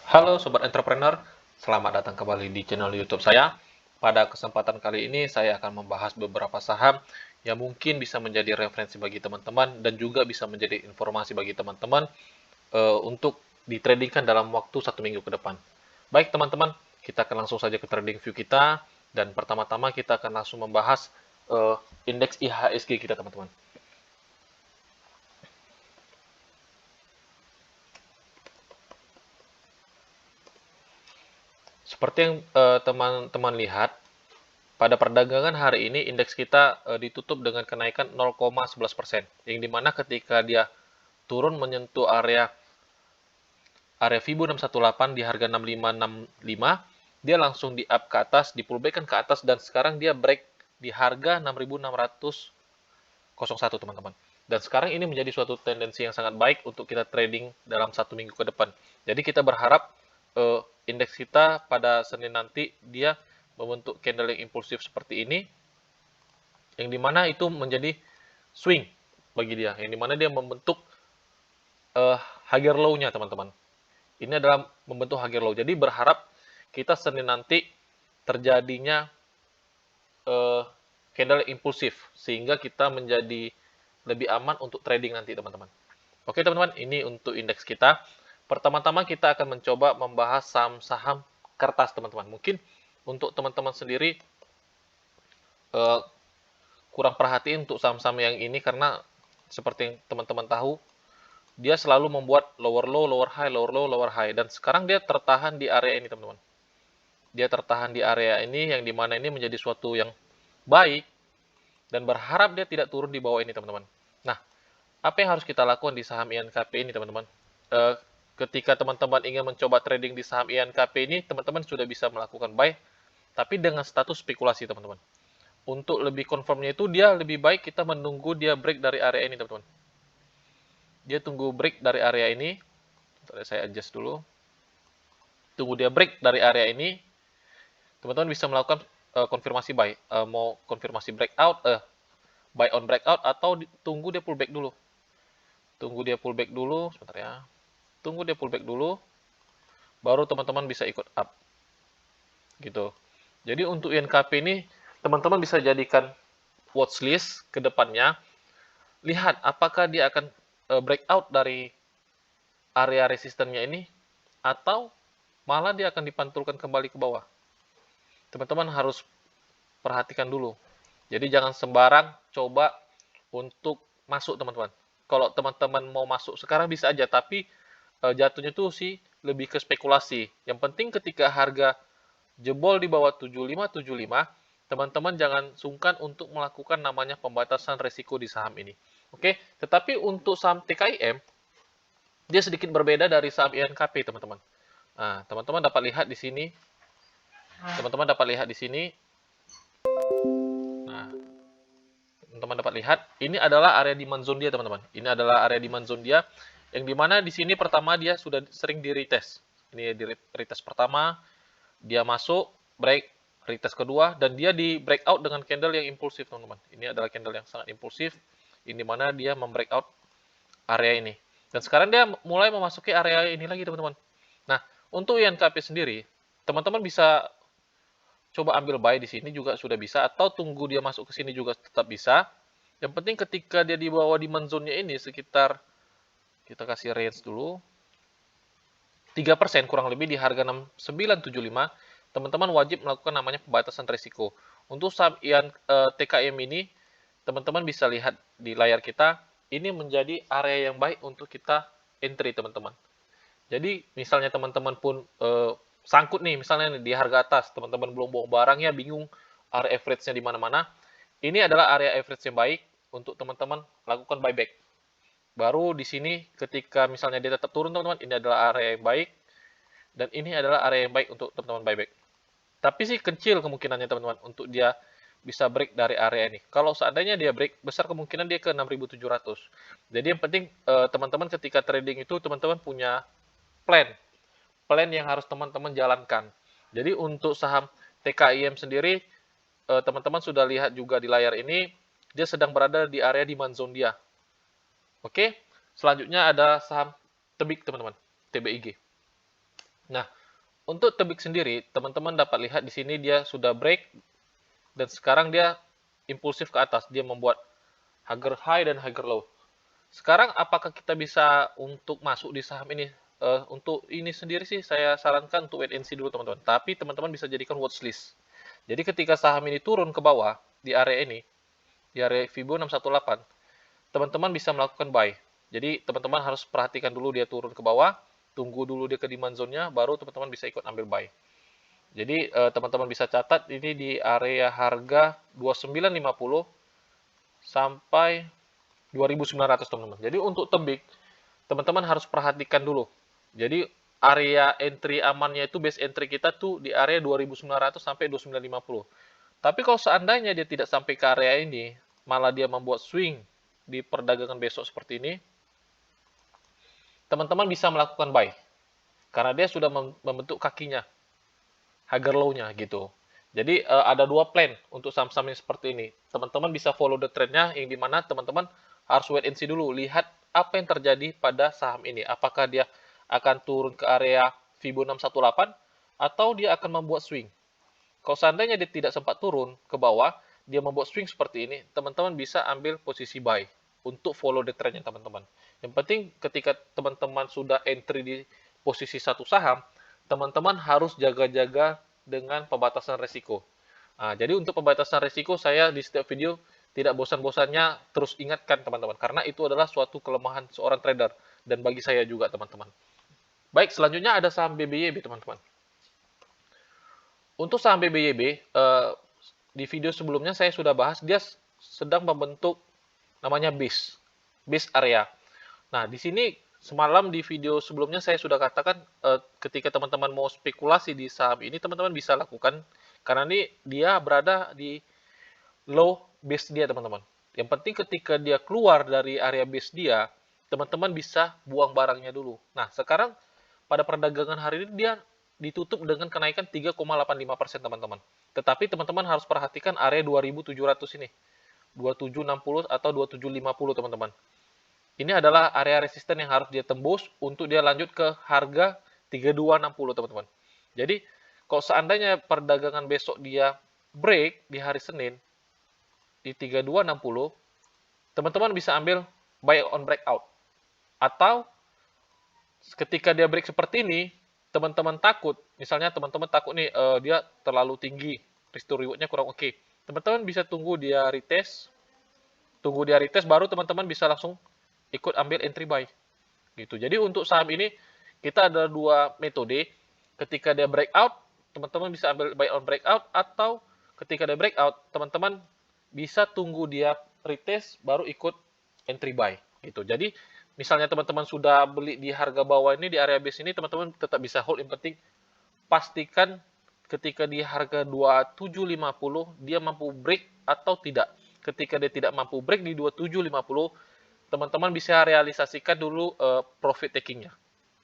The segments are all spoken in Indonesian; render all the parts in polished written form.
Halo Sobat Entrepreneur, selamat datang kembali di channel YouTube saya. Pada kesempatan kali ini saya akan membahas beberapa saham yang mungkin bisa menjadi referensi bagi teman-teman dan juga bisa menjadi informasi bagi teman-teman untuk ditradingkan dalam waktu 1 minggu ke depan. Baik teman-teman, kita akan langsung saja ke trading view kita dan pertama-tama kita akan langsung membahas indeks IHSG kita teman-teman. Seperti yang teman-teman lihat, pada perdagangan hari ini indeks kita ditutup dengan kenaikan 0,11%, yang dimana ketika dia turun menyentuh area Fibo 618 di harga 6565, dia langsung di up ke atas, di pullback kan ke atas, dan sekarang dia break di harga 6601 teman-teman. Dan sekarang ini menjadi suatu tendensi yang sangat baik untuk kita trading dalam 1 minggu ke depan. Jadi kita berharap indeks kita pada Senin nanti dia membentuk candle yang impulsif seperti ini, yang dimana itu menjadi swing bagi dia, yang dimana dia membentuk higher low-nya teman-teman. Ini adalah membentuk higher low. Jadi berharap kita Senin nanti terjadinya candle impulsif sehingga kita menjadi lebih aman untuk trading nanti teman-teman. Oke teman-teman, ini untuk indeks kita. Pertama-tama kita akan mencoba membahas saham-saham kertas teman-teman. Mungkin untuk teman-teman sendiri uh, kurang perhatiin untuk saham-saham yang ini karena seperti yang teman-teman tahu, dia selalu membuat lower low, lower high, lower low, lower high. Dan sekarang dia tertahan di area ini teman-teman. Dia tertahan di area ini yang dimana ini menjadi suatu yang baik dan berharap dia tidak turun di bawah ini teman-teman. Nah, apa yang harus kita lakukan di saham INKP ini teman-teman? Ketika teman-teman ingin mencoba trading di saham INKP ini, teman-teman sudah bisa melakukan buy, tapi dengan status spekulasi teman-teman. Untuk lebih confirmnya itu dia lebih baik kita menunggu dia break dari area ini teman-teman. Dia tunggu break dari area ini. Saya adjust dulu. Tunggu dia break dari area ini. Teman-teman bisa melakukan konfirmasi buy. Mau konfirmasi breakout, buy on breakout atau tunggu dia pullback dulu. Tunggu dia pullback dulu, sebentar ya. Tunggu dia pullback dulu, baru teman-teman bisa ikut up. Gitu. Jadi untuk INKP ini teman-teman bisa jadikan watchlist ke depannya. Lihat apakah dia akan breakout dari area resistennya ini atau malah dia akan dipantulkan kembali ke bawah. Teman-teman harus perhatikan dulu. Jadi jangan sembarang coba untuk masuk teman-teman. Kalau teman-teman mau masuk sekarang bisa aja, tapi jatuhnya tuh sih lebih ke spekulasi. Yang penting ketika harga jebol di bawah 7575, teman-teman jangan sungkan untuk melakukan namanya pembatasan resiko di saham ini. Oke, tetapi untuk saham TKIM dia sedikit berbeda dari saham INKP, teman-teman. Nah, teman-teman dapat lihat di sini. Teman-teman dapat lihat di sini. Nah, teman-teman dapat lihat, ini adalah area demand zone dia, teman-teman. Ini adalah area demand zone dia, yang dimana di sini pertama dia sudah sering di retest. Ini di retest pertama, dia masuk, break, retest kedua, dan dia di breakout dengan candle yang impulsif, teman-teman. Ini adalah candle yang sangat impulsif, ini dimana dia membreakout area ini. Dan sekarang dia mulai memasuki area ini lagi, teman-teman. Nah, untuk INKP sendiri, teman-teman bisa coba ambil buy di sini juga sudah bisa, atau tunggu dia masuk ke sini juga tetap bisa. Yang penting ketika dia di bawah demand zone-nya ini sekitar, kita kasih range dulu, 3% kurang lebih di harga 6975, teman-teman wajib melakukan namanya pembatasan risiko. Untuk saham TKM ini, teman-teman bisa lihat di layar kita, ini menjadi area yang baik untuk kita entry teman-teman. Jadi misalnya teman-teman pun sangkut nih, misalnya di harga atas, teman-teman belum bawa barangnya, bingung area average-nya di mana-mana, ini adalah area average yang baik untuk teman-teman lakukan buyback. Baru di sini ketika misalnya dia tetap turun teman-teman, ini adalah area yang baik, dan ini adalah area yang baik untuk teman-teman buyback. Tapi sih kecil kemungkinannya teman-teman untuk dia bisa break dari area ini. Kalau seandainya dia break, besar kemungkinan dia ke 6.700. Jadi yang penting teman-teman ketika trading itu teman-teman punya plan. Plan yang harus teman-teman jalankan. Jadi untuk saham TKIM sendiri, teman-teman sudah lihat juga di layar ini, dia sedang berada di area demand zone dia. Oke, selanjutnya ada saham Tebik teman-teman, TBIG. Nah, untuk tebik sendiri, teman-teman dapat lihat di sini dia sudah break dan sekarang dia impulsif ke atas. Dia membuat higher high dan higher low. Sekarang apakah kita bisa untuk masuk di saham ini? Untuk ini sendiri sih saya sarankan untuk wait and see dulu teman-teman. Tapi teman-teman bisa jadikan watchlist. Jadi ketika saham ini turun ke bawah di area ini, di area Fibo 618, teman-teman bisa melakukan buy. Jadi teman-teman harus perhatikan dulu dia turun ke bawah, tunggu dulu dia ke demand zone-nya, baru teman-teman bisa ikut ambil buy. Jadi teman-teman bisa catat ini di area harga 2950 sampai 2.900 teman-teman. Jadi untuk tebik, teman-teman harus perhatikan dulu. Jadi area entry amannya itu base entry kita tuh di area 2.900 sampai 2.950. Tapi kalau seandainya dia tidak sampai ke area ini, malah dia membuat swing di perdagangan besok seperti ini, teman-teman bisa melakukan buy. Karena dia sudah membentuk kakinya, higher low-nya gitu. Jadi ada dua plan untuk saham-saham yang seperti ini. Teman-teman bisa follow the trend-nya yang dimana teman-teman harus wait and see dulu. Lihat apa yang terjadi pada saham ini. Apakah dia akan turun ke area Fibo 618 atau dia akan membuat swing. Kalau seandainya dia tidak sempat turun ke bawah, dia membuat swing seperti ini, teman-teman bisa ambil posisi buy untuk follow the trend-nya teman-teman. Yang penting ketika teman-teman sudah entry di posisi satu saham, teman-teman harus jaga-jaga dengan pembatasan resiko. Nah, jadi untuk pembatasan resiko saya di setiap video tidak bosan-bosannya terus ingatkan teman-teman, karena itu adalah suatu kelemahan seorang trader dan bagi saya juga teman-teman. Baik, selanjutnya ada saham BBYB teman-teman. Untuk saham BBYB, di video sebelumnya saya sudah bahas dia sedang membentuk namanya base area. Nah, di sini semalam di video sebelumnya saya sudah katakan ketika teman-teman mau spekulasi di saham ini teman-teman bisa lakukan karena ini dia berada di low base dia teman-teman. Yang penting ketika dia keluar dari area base dia, teman-teman bisa buang barangnya dulu. Nah, sekarang pada perdagangan hari ini dia ditutup dengan kenaikan 3,85% teman-teman. Tetapi teman-teman harus perhatikan area 2.700 ini. 2760 atau 2750 teman-teman. Ini adalah area resisten yang harus dia tembus untuk dia lanjut ke harga 3260 teman-teman. Jadi kalau seandainya perdagangan besok dia break di hari Senin di 3260, teman-teman bisa ambil buy on breakout. Atau ketika dia break seperti ini, teman-teman takut, misalnya teman-teman takut nih dia terlalu tinggi, risk to reward-nya kurang oke. Teman-teman bisa tunggu dia retest, baru teman-teman bisa langsung ikut ambil entry buy. Gitu. Jadi untuk saham ini kita ada dua metode. Ketika dia breakout, teman-teman bisa ambil buy on breakout atau ketika dia breakout, teman-teman bisa tunggu dia retest baru ikut entry buy. Gitu. Jadi misalnya teman-teman sudah beli di harga bawah ini di area base ini, teman-teman tetap bisa hold. Yang penting pastikan ketika di harga 2750 dia mampu break atau tidak. Ketika dia tidak mampu break di 2750, teman-teman bisa realisasikan dulu profit takingnya.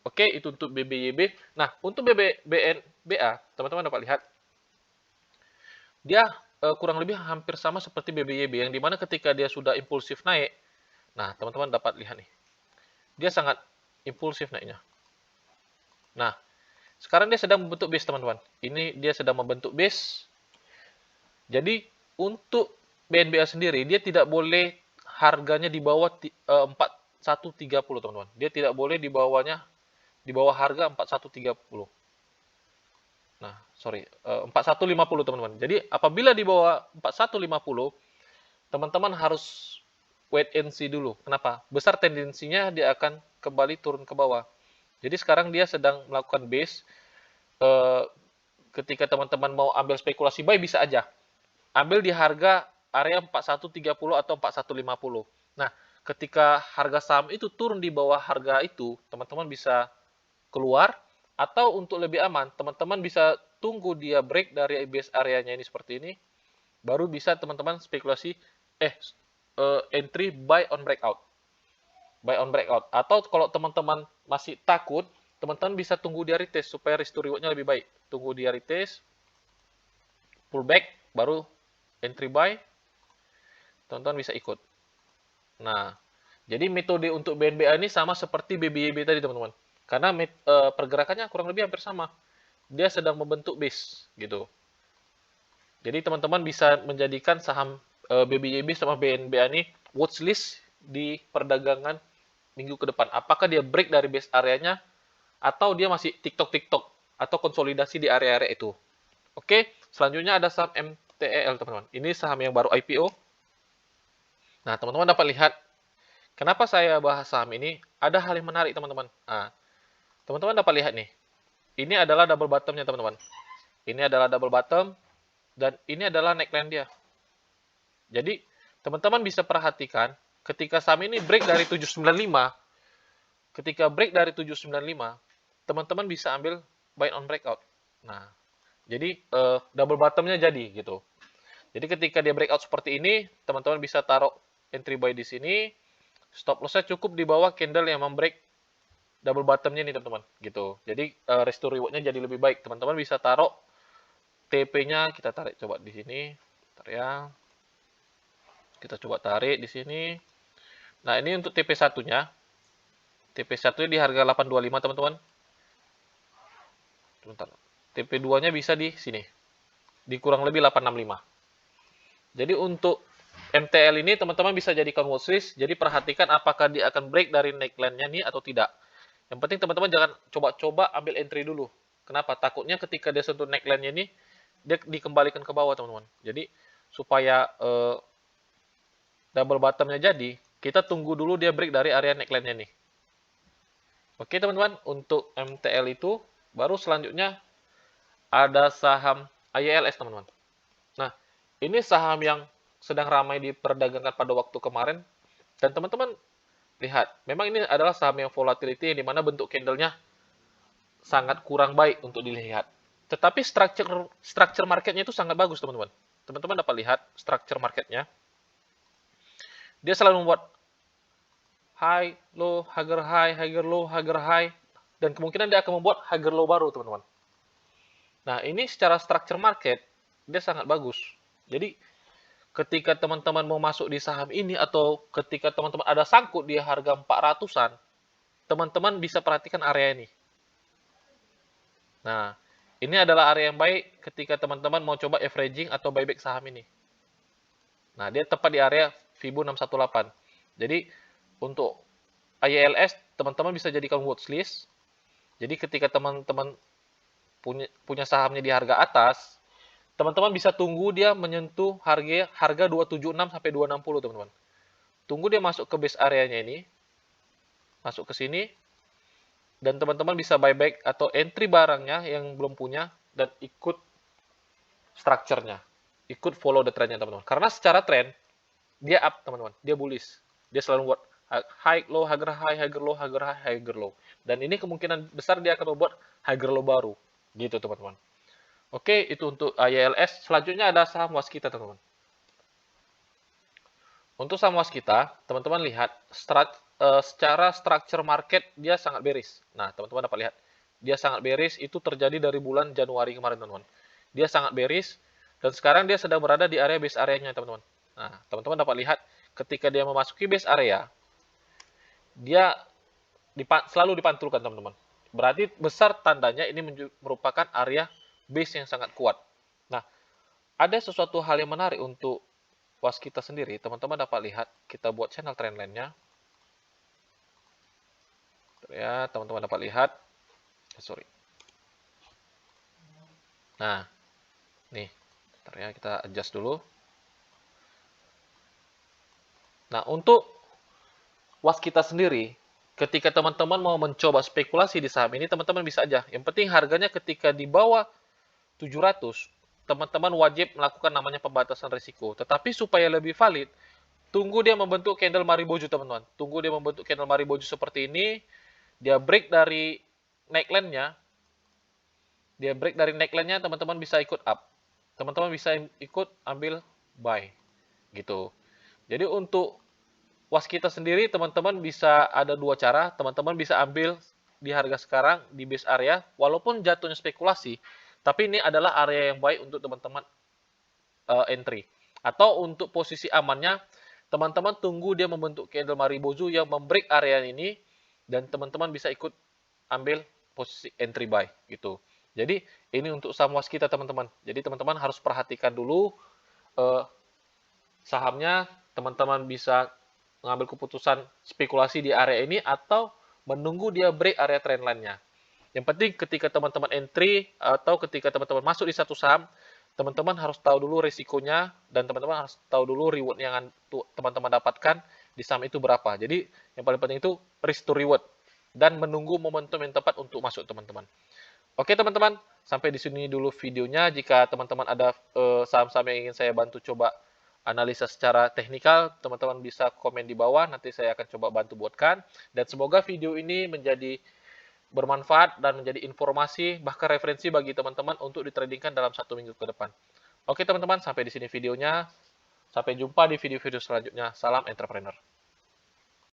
Oke, itu untuk BBYB. Nah, untuk BNBA, teman-teman dapat lihat, dia kurang lebih hampir sama seperti BBYB, yang dimana ketika dia sudah impulsif naik, nah, teman-teman dapat lihat nih, dia sangat impulsif naiknya. Nah, sekarang dia sedang membentuk base, teman-teman. Ini dia sedang membentuk base. Jadi, untuk BNBA sendiri, dia tidak boleh harganya di bawah 4130 teman-teman. Dia tidak boleh di bawah harga 4130. Nah, sorry, 4150 teman-teman. Jadi apabila di bawah 4150, teman-teman harus wait and see dulu. Kenapa? Besar tendensinya dia akan kembali turun ke bawah. Jadi sekarang dia sedang melakukan base. Ketika teman-teman mau ambil spekulasi buy bisa aja. Ambil di harga area 4130 atau 4150. Nah, ketika harga saham itu turun di bawah harga itu, teman-teman bisa keluar, atau untuk lebih aman, teman-teman bisa tunggu dia break dari base areanya ini seperti ini, baru bisa teman-teman spekulasi, entry buy on breakout. Buy on breakout. Atau kalau teman-teman masih takut, teman-teman bisa tunggu dia retest supaya risk to reward-nya lebih baik. Tunggu dia retest, pullback, baru entry buy, teman-teman bisa ikut. Nah, jadi metode untuk BNBA ini sama seperti BBYB tadi, teman-teman. Karena pergerakannya kurang lebih hampir sama. Dia sedang membentuk base gitu. Jadi teman-teman bisa menjadikan saham BBYB sama BNBA ini watchlist di perdagangan minggu ke depan. Apakah dia break dari base areanya atau dia masih TikTok atau konsolidasi di area-area itu. Oke, selanjutnya ada saham MTEL teman-teman. Ini saham yang baru IPO. Nah, teman-teman dapat lihat kenapa saya bahas saham ini. Ada hal yang menarik teman-teman. Nah, teman-teman dapat lihat nih. Ini adalah double bottomnya teman-teman. Ini adalah double bottom dan ini adalah neckline dia. Jadi, teman-teman bisa perhatikan ketika saham ini break dari 795, ketika break dari 795, teman-teman bisa ambil buy on breakout. Nah, jadi double bottomnya jadi gitu. Jadi ketika dia breakout seperti ini, teman-teman bisa taruh entry buy di sini. Stop lossnya cukup di bawah candle yang membreak double bottomnya nih teman-teman. Gitu. Jadi risk to rewardnya jadi lebih baik. Teman-teman bisa taruh TP-nya, kita tarik coba di sini. Bentar ya. Kita coba tarik di sini. Nah ini untuk TP satunya. TP satunya di harga 825 teman-teman. Sebentar. TP 2-nya bisa di sini. Di kurang lebih 865. Jadi untuk MTL ini teman-teman bisa jadikan watchlist. Jadi perhatikan apakah dia akan break dari neckline-nya nih atau tidak. Yang penting teman-teman jangan coba-coba ambil entry dulu. Kenapa? Takutnya ketika dia sentuh neckline-nya ini, dia dikembalikan ke bawah teman-teman. Jadi supaya double bottom-nya jadi, kita tunggu dulu dia break dari area neckline-nya nih. Oke teman-teman, untuk MTL itu, baru selanjutnya ada saham IELS teman-teman. Nah, ini saham yang sedang ramai diperdagangkan pada waktu kemarin. Dan teman-teman lihat, memang ini adalah saham yang volatility yang dimana bentuk candlenya sangat kurang baik untuk dilihat. Tetapi structure marketnya itu sangat bagus teman-teman. Teman-teman dapat lihat structure marketnya. Dia selalu membuat high, low, higher low, higher high. Dan kemungkinan dia akan membuat higher low baru teman-teman. Nah ini secara structure market, dia sangat bagus. Jadi ketika teman-teman mau masuk di saham ini atau ketika teman-teman ada sangkut di harga 400-an, teman-teman bisa perhatikan area ini. Nah, ini adalah area yang baik ketika teman-teman mau coba averaging atau buyback saham ini. Nah, dia tepat di area Fibo 618. Jadi, untuk IELS, teman-teman bisa jadikan watchlist. Jadi, ketika teman-teman punya sahamnya di harga atas, teman-teman bisa tunggu dia menyentuh harga 276 sampai 260 teman-teman. Tunggu dia masuk ke base areanya ini, masuk ke sini, dan teman-teman bisa buyback atau entry barangnya yang belum punya dan ikut structure-nya, ikut follow the trend-nya teman-teman. Karena secara trend dia up teman-teman, dia bullish, dia selalu buat high low, higher high, higher low, higher high, higher low. Dan ini kemungkinan besar dia akan membuat higher low baru, gitu teman-teman. Oke, itu untuk IELS. Selanjutnya ada saham waskita, teman-teman. Untuk saham waskita, teman-teman lihat secara structure market dia sangat bearish. Nah, teman-teman dapat lihat. Dia sangat bearish itu terjadi dari bulan Januari kemarin, teman-teman. Dia sangat bearish dan sekarang dia sedang berada di area base area-nya, teman-teman. Nah, teman-teman dapat lihat ketika dia memasuki base area, dia selalu dipantulkan, teman-teman. Berarti besar tandanya ini merupakan area base yang sangat kuat. Nah, ada sesuatu hal yang menarik untuk waskita sendiri. Teman-teman dapat lihat, kita buat channel trendline-nya. Ya, teman-teman dapat lihat. Sorry. Nah, nih. Bentar ya, kita adjust dulu. Nah, untuk waskita sendiri, ketika teman-teman mau mencoba spekulasi di saham ini, teman-teman bisa aja. Yang penting harganya ketika di bawah 700, teman-teman wajib melakukan namanya pembatasan risiko. Tetapi supaya lebih valid, tunggu dia membentuk candle Mariboju, teman-teman. Tunggu dia membentuk candle Mariboju seperti ini, dia break dari neckline-nya, teman-teman bisa ikut up. Teman-teman bisa ikut ambil buy. Gitu. Jadi untuk waskita sendiri, teman-teman bisa ada dua cara. Teman-teman bisa ambil di harga sekarang, di base area, walaupun jatuhnya spekulasi, tapi ini adalah area yang baik untuk teman-teman entry. Atau untuk posisi amannya, teman-teman tunggu dia membentuk candle Maribozu yang membreak area ini, dan teman-teman bisa ikut ambil posisi entry buy gitu. Jadi ini untuk saham was kita teman-teman. Jadi teman-teman harus perhatikan dulu sahamnya, teman-teman bisa mengambil keputusan spekulasi di area ini atau menunggu dia break area trendline-nya. Yang penting ketika teman-teman entry atau ketika teman-teman masuk di satu saham, teman-teman harus tahu dulu risikonya dan teman-teman harus tahu dulu reward yang teman-teman dapatkan di saham itu berapa. Jadi yang paling penting itu risk to reward dan menunggu momentum yang tepat untuk masuk teman-teman. Oke teman-teman, sampai di sini dulu videonya. Jika teman-teman ada saham-saham yang ingin saya bantu coba analisa secara teknikal, teman-teman bisa komen di bawah, nanti saya akan coba bantu buatkan. Dan semoga video ini menjadi bermanfaat dan menjadi informasi, bahkan referensi bagi teman-teman untuk ditradingkan dalam 1 minggu ke depan. Oke teman-teman, sampai di sini videonya. Sampai jumpa di video-video selanjutnya. Salam entrepreneur.